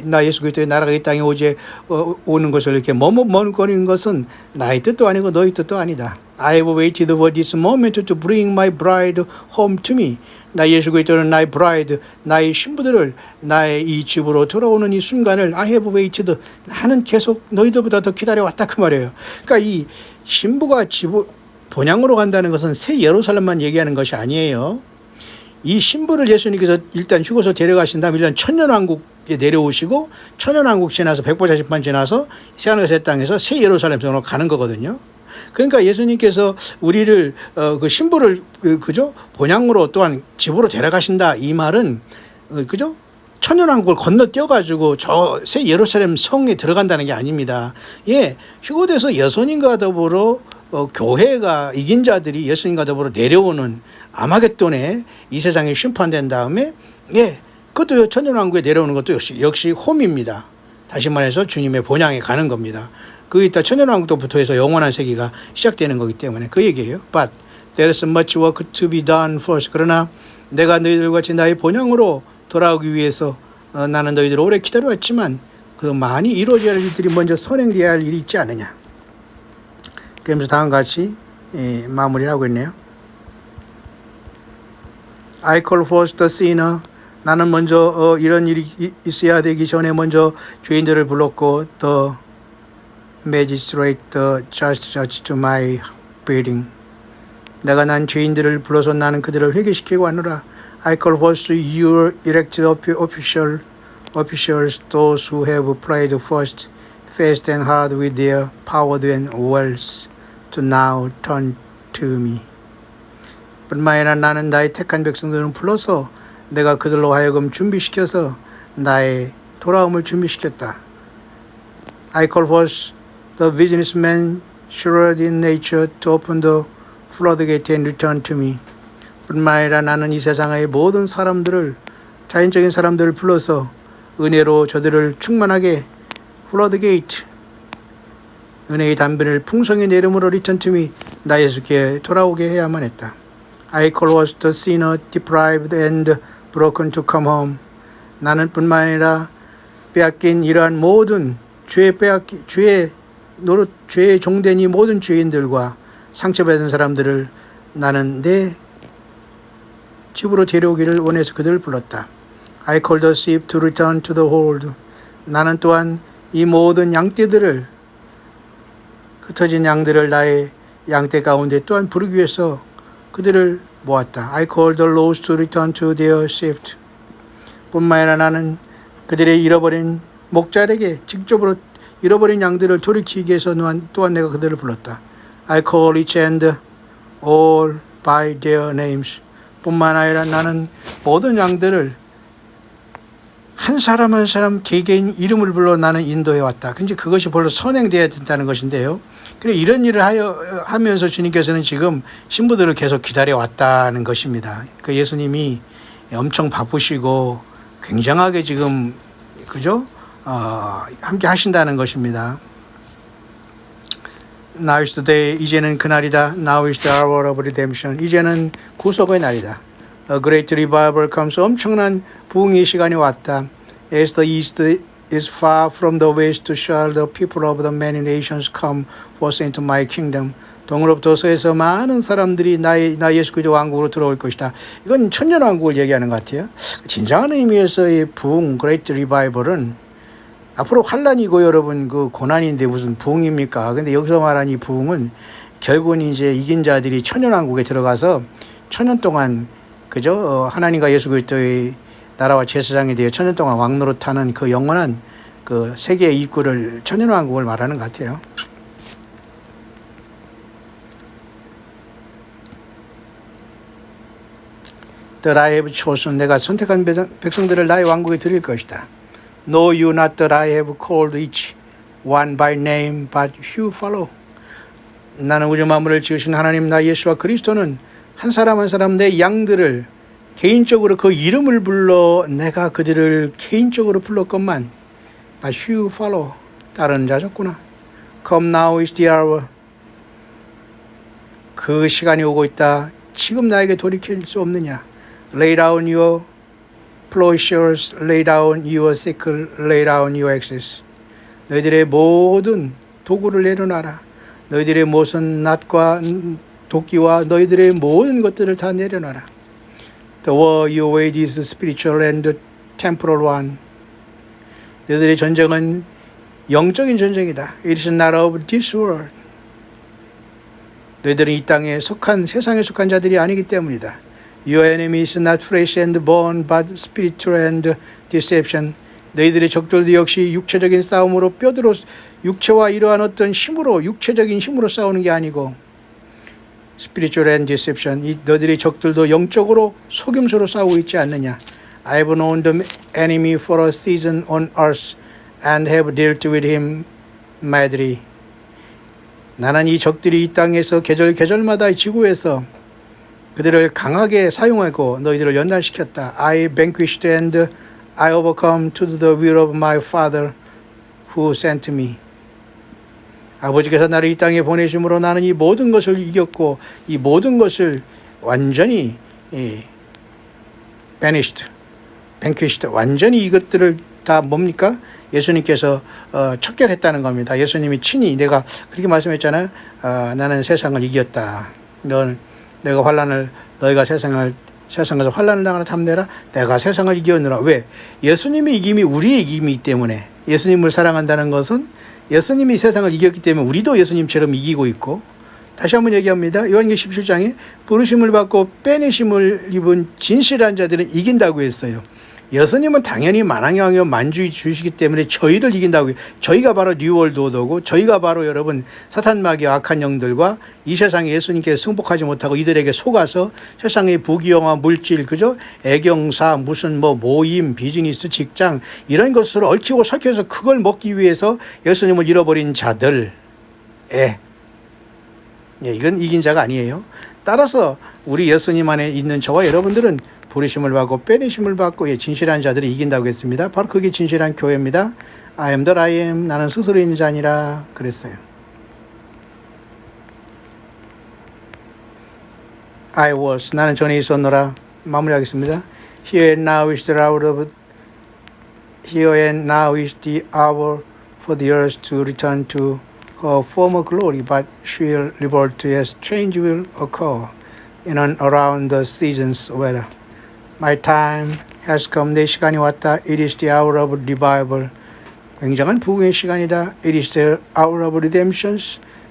나 예수 그리스도의 나라가 이 땅에 오는 것을 이렇게 머뭇거리는 것은 나의 뜻도 아니고 너의 뜻도 아니다. I have waited for this moment to bring my bride home to me. 나 예수 그리스도는 나의 bride, 나의 신부들을 나의 이 집으로 돌아오는 이 순간을 I have waited. 나는 계속 너희들보다 더 기다려왔다 그 말이에요. 그러니까 이 신부가 본향으로 간다는 것은 새 예루살렘만 얘기하는 것이 아니에요. 이 신부를 예수님께서 일단 휴거소 데려가신 다음에 일단 천년왕국에 내려오시고 천년왕국 지나서 140번 지나서 새하늘과 새 땅에서 새 예루살렘으로 가는 거거든요. 그러니까 예수님께서 우리를 그 신부를 그죠? 본향으로 또한 집으로 데려가신다 이 말은 그죠? 천년왕국을 건너뛰어 가지고 저 새 예루살렘 성에 들어간다는 게 아닙니다. 예, 휴거돼서 예수님과 더불어 교회가 이긴 자들이 예수님과 더불어 내려오는 아마겟돈에 이 세상에 심판된 다음에 예, 그것도 천년왕국에 내려오는 것도 역시 홈입니다. 다시 말해서 주님의 본향에 가는 겁니다. 그 이따 천년왕국부터 해서 영원한 세계가 시작되는 거기 때문에 그 얘기예요. But there is much work to be done first. 그러나 내가 너희들과 같이 나의 본향으로 돌아오기 위해서 나는 너희들을 오래 기다려왔지만 그 많이 이루어져야 할 일들이 먼저 선행되어야 할 일이 있지 않느냐. 그러면서 다음과 같이 마무리를 하고 있네요. I call first the sinner. 나는 먼저 이런 일이 있어야 되기 전에 먼저 죄인들을 불렀고 the magistrate, the judge to my bidding. 내가 난 죄인들을 불러서 나는 그들을 회개시키고 하노라. I call first your elected officials, those who have prayed first, fast and hard with their power and wealth, to now turn to me. 뿐만 아니라 나는 나의 택한 백성들을 불러서 내가 그들로 하여금 준비시켜서 나의 돌아옴을 준비시켰다. I call first the businessman shrewd in nature to open the floodgate and return to me. 뿐만 아니라 나는 이 세상의 모든 사람들을 자연적인 사람들을 불러서 은혜로 저들을 충만하게 floodgate 은혜의 담비를 풍성히 내름으로 return to me 나 예수께 돌아오게 해야만 했다. I call was the sinner deprived and broken to come home. 나는 뿐만 아니라 빼앗긴 이러한 모든 죄에 종된 이 모든 죄인들과 상처받은 사람들을 나는 내 집으로 데려오기를 원해서 그들을 불렀다. I called the sheep to return to the fold. 나는 또한 이 모든 양떼들을 흩어진 양들을 나의 양떼 가운데 또한 부르기 위해서 그들을 모았다. I called the lost to return to their sheep. 뿐만 아니라 나는 그들의 잃어버린 목자에게 직접으로 잃어버린 양들을 돌이키기 위해서 또한 내가 그들을 불렀다. I call each and all by their names. 뿐만 아니라 나는 모든 양들을 한 사람 한 사람 개개인 이름을 불러 나는 인도해 왔다. 근데 그것이 벌써 선행되어야 된다는 것인데요. 그래 이런 일을 하면서 주님께서는 지금 신부들을 계속 기다려 왔다는 것입니다. 그 예수님이 엄청 바쁘시고 굉장하게 지금 그죠? 함께 하신다는 것입니다. Now is the day. 이제는 그날이다. Now is the hour of redemption. 이제는 구속의 날이다. A great revival comes. 엄청난 부흥의 시간이 왔다. As the east is far from the west, shall the people of the many nations come forth into my kingdom. 동으로부터 서에서 많은 사람들이 나 예수 그리스도 왕국으로 들어올 것이다. 이건 천년 왕국을 얘기하는 것 같아요. 진정한 의미에서의 부흥, 그레이트 리바이벌은 앞으로 환란이고 여러분 그 고난인데 무슨 부흥입니까? 근데 여기서 말하는 이 부흥은 결국은 이제 이긴 자들이 천년 왕국에 들어가서 천년 동안 그죠? 하나님과 예수 그리스도의 나라와 제사장에 대해 천년 동안 왕노릇하는 그 영원한 그 세계의 입구를 천년 왕국을 말하는 것 같아요. That I have chosen, 내가 선택한 백성들을 나의 왕국에 드릴 것이다. Know you not that I have called each one by name, but you follow. 나는 우주 만물을 지으신 하나님 나 예수와 그리스도는 한 사람 한 사람 내 양들을 개인적으로 그 이름을 불러 내가 그들을 개인적으로 불렀건만 but you follow. 다른 자셨구나. Come now is the hour. 그 시간이 오고 있다. 지금 나에게 돌이킬 수 없느냐. Lay down your plowshares, lay down your sickle, lay down your axes. 너희들의 모든 도구를 내려놔라. 너희들의 모든 낫과 도끼와 너희들의 모든 것들을 다 내려놔라. The war you wage is spiritual and temporal one. 너희들의 전쟁은 영적인 전쟁이다. It is not of this world. 너희들은 이 땅에 속한 세상에 속한 자들이 아니기 때문이다. Your enemy is not flesh and bone, but spiritual and deception. 너희들의 적들도 역시 육체적인 싸움으로 뼈대로 육체와 이러한 어떤 힘으로 육체적인 힘으로 싸우는 게 아니고 spiritual and deception. 이 너희들의 적들도 영적으로 속임수로 싸우고 있지 않느냐. I have known the enemy for a season on earth and have dealt with him madly. 나는 이 적들이 이 땅에서 계절마다 이 지구에서 그들을 강하게 사용하고 너희들을 연단시켰다. I vanquished and I overcome to the will of my Father who sent me. 아버지께서 나를 이 땅에 보내심으로 나는 이 모든 것을 이겼고 이 모든 것을 완전히 vanquished, 완전히 이것들을 다 뭡니까? 예수님께서 척결했다는 겁니다. 예수님이 친히 내가 그렇게 말씀했잖아요. 나는 세상을 이겼다. 내가 환란을 너희가 세상에서 환란을 당하나 탐내라. 내가 세상을 이겼느라. 왜? 예수님의 이김이 우리의 이김이기 때문에. 예수님을 사랑한다는 것은 예수님이 세상을 이겼기 때문에 우리도 예수님처럼 이기고 있고. 다시 한번 얘기합니다. 요한계시록 17장에 부르심을 받고 빼내심을 입은 진실한 자들은 이긴다고 했어요. 예수님은 당연히 만왕왕이요 만주의 주시기 때문에 저희를 이긴다고. 저희가 바로 뉴월드 오더고 저희가 바로 여러분 사탄 마귀와 악한 영들과 이 세상에 예수님께 승복하지 못하고 이들에게 속아서 세상의 부귀영화 물질 그죠? 애경사 무슨 모임 비즈니스 직장 이런 것으로 얽히고 설켜서 그걸 먹기 위해서 예수님을 잃어버린 자들. 이건 이긴 자가 아니에요. 따라서 우리 예수님 안에 있는 저와 여러분들은 부르심을 받고 빼내심을 받고 진실한 자들이 이긴다고 했습니다. 바로 그게 진실한 교회입니다. I am that I am. 나는 스스로 있는 자 아니라 그랬어요. I was. 나는 전에 있었노라. 마무리하겠습니다. Here and now is the hour for the earth to return to her former glory, but she will revert as change will occur in and around the season's weather. My time has come. 내 시간이 왔다. It is the hour of revival. 굉장한 부흥의 시간이다. It is the hour of redemption.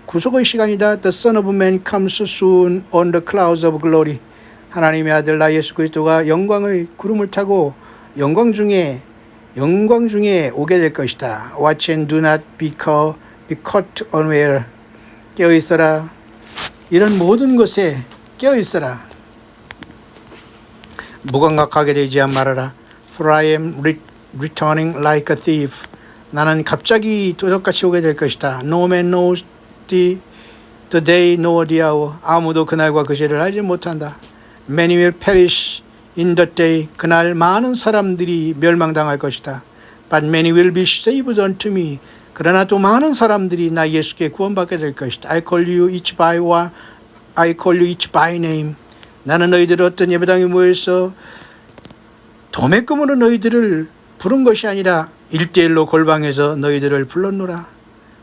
구속의 시간이다. The Son of Man comes soon on the clouds of glory. 하나님의 아들 나 예수 그리스도가 영광의 구름을 타고 영광 중에 오게 될 것이다. Watch and do not be caught unaware. 깨어 있어라. 이런 모든 것에 깨어 있어라. 무감각하게 되지 말아라. For I am returning like a thief. 나는 갑자기 도적같이 오게 될 것이다. No man knows the day nor the hour. 아무도 그날과 그 시를 알지 못한다. Many will perish in that day. 그날 많은 사람들이 멸망당할 것이다. But many will be saved unto me. 그러나 또 많은 사람들이 나 예수께 구원받게 될 것이다. I call you each by name. 나는 너희들을 어떤 예배당에 모여서 도매금으로 너희들을 부른 것이 아니라 1대1로 골방에서 너희들을 불렀노라.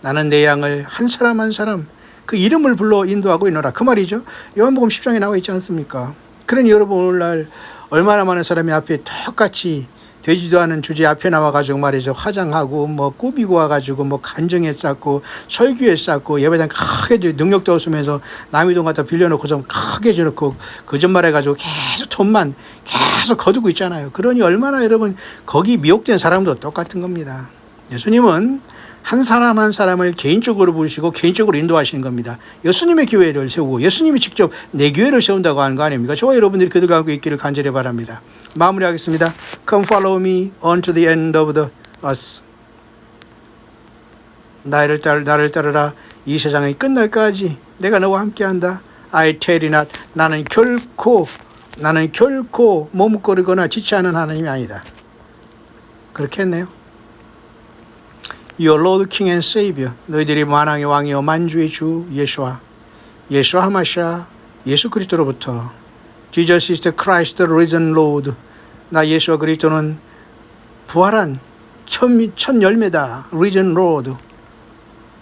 나는 내 양을 한 사람 한 사람 그 이름을 불러 인도하고 있노라. 그 말이죠. 요한복음 10장에 나와 있지 않습니까? 그러니 여러분 오늘날 얼마나 많은 사람이 앞에 똑같이 되지도 않은 주제 앞에 나와가지고 말이죠. 화장하고 뭐 꾸미고 와가지고 뭐 간증에 쌓고 설교에 쌓고 예배당 크게 능력도 없으면서 남의 돈 갖다 빌려놓고 좀 크게 줘놓고 거짓말해가지고 계속 돈만 계속 거두고 있잖아요. 그러니 얼마나 여러분 거기 미혹된 사람도 똑같은 겁니다. 예수님은 한 사람 한 사람을 개인적으로 부르시고 개인적으로 인도하시는 겁니다. 예수님의 교회를 세우고 예수님이 직접 내 교회를 세운다고 하는 거 아닙니까? 저와 여러분들이 그들 가고 있기를 간절히 바랍니다. 마무리하겠습니다. Come follow me unto the end of the earth. 나를 따르라. 이 세상이 끝날까지 내가 너와 함께한다. I tell you not. 나는 결코 머뭇거리거나 지체하는 하나님이 아니다. 그렇게 했네요. Your Lord, King and Savior. 너희들이 만왕의 왕이요 만주의 주 예수와 하마샤 예수 그리스도로부터 Jesus is the Christ, the risen Lord. 나 예수와 그리스도는 부활한 첫 열매다. Risen Lord.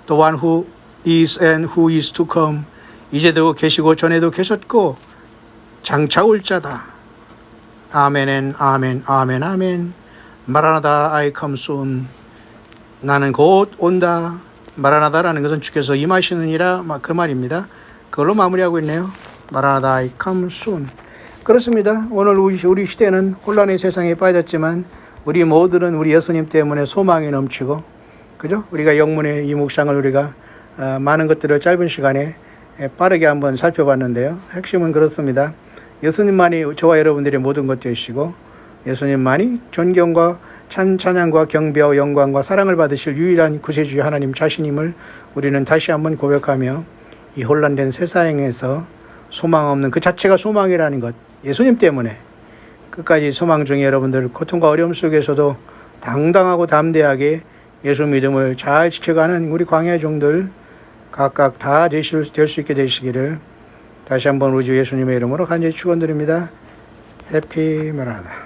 The one who is and who is to come. 이제도 계시고 전에도 계셨고 장차 올 자다. 아멘, 아멘, 아멘, 아멘. 마라나다, I come soon. 나는 곧 온다. 마라나다라는 것은 주께서 임하시느니라 그 말입니다. 그걸로 마무리하고 있네요. 마라나다, I come soon. 그렇습니다. 오늘 우리 시대는 혼란의 세상에 빠졌지만 우리 모두는 우리 예수님 때문에 소망이 넘치고, 그죠? 우리가 영문의 이 묵상을 우리가 많은 것들을 짧은 시간에 빠르게 한번 살펴봤는데요. 핵심은 그렇습니다. 예수님만이 저와 여러분들의 모든 것 되시고 예수님만이 존경과 찬양과 경배와 영광과 사랑을 받으실 유일한 구세주의 하나님 자신임을 우리는 다시 한번 고백하며 이 혼란된 세상에서 소망 없는 그 자체가 소망이라는 것, 예수님 때문에 끝까지 소망 중에 여러분들 고통과 어려움 속에서도 당당하고 담대하게 예수 믿음을 잘 지켜가는 우리 광야의 종들 각각 다 될 수 있게 되시기를 다시 한번 우리 주 예수님의 이름으로 간절히 축원드립니다. 해피 마라나다.